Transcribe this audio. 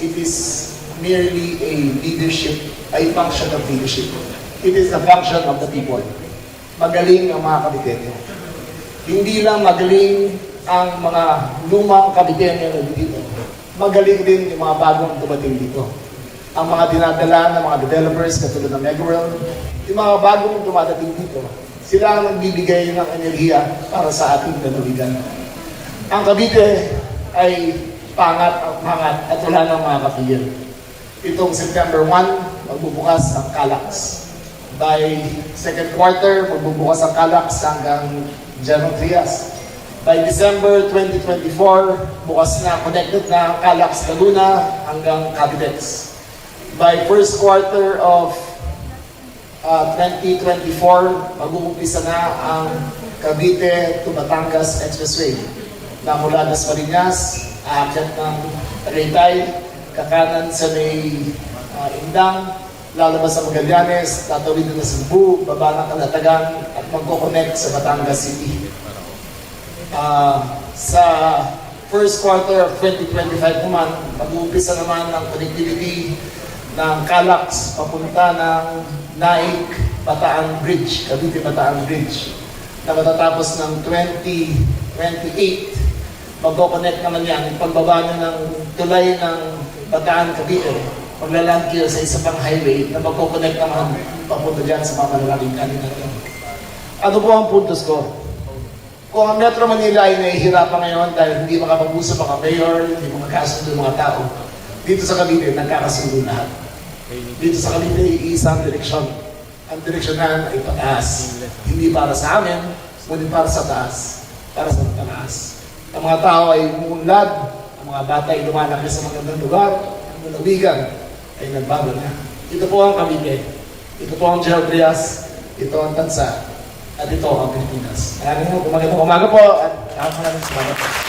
it is merely a function of leadership. It is the function of the people. Magaling ang mga Caviteño. Hindi lang magaling ang mga lumang Caviteño na dito. Magaling din yung mga bagong dumating dito. Ang mga dinadala ng mga developers katulad ng Megaworld, yung mga bagong dumadating dito, sila ang nagbibigay ng enerhiya para sa ating lalawigan. Ang Cavite ay pangat at wala ng mga kapigil. Itong September 1, magbubukas ang Calax. By second quarter, magbubukas ang Calax hanggang General Trias. By December 2024, bukas na, connected na ang Calax Laguna hanggang Cavitex. By first quarter of 2024, mag-uumpisa na ang Cavite to Batangas Expressway na mula Dasmariñas, aakyat ng Tagaytay, kakanan sa may Indang, lalabas sa Magallanes, tatawid na sa Cebu, baba ng Calatagan, at magkoconnect sa Batangas City. Sa first quarter of 2025 naman, mag-uumpisa naman ang connectivity ng Calax papunta ng Naik Bataan Bridge, Cavite Bataan Bridge, na matatapos ng 2028. Magkoconnect naman yan, pagbaba nyo ng tulay ng Bataan Cavite, maglaland kayo sa isa pang highway na magkoconnect naman papunta dyan sa mga malalaking kanina. Ano po ang puntos ko? Kung ang Metro Manila ay nahihirapan ngayon dahil hindi makapag-usap ang mayor, hindi magkasundo mga tao, dito sa Cavite, nagkakasundo lahat. Dito sa Cavite, isang direksyon. Ang direksyonan ay pataas. Hindi para sa amin, ngunit para sa taas. Para sa taas. Ang mga tao ay umunlad, ang mga bata ay lumalaki sa magandang lugar, ang lalawigan ay nagbago na. Ito po ang Cavite. Ito po ang General Trias. Ito ang Tansa. At ito ang Pilipinas. Maraming umaga po at maraming salamat po.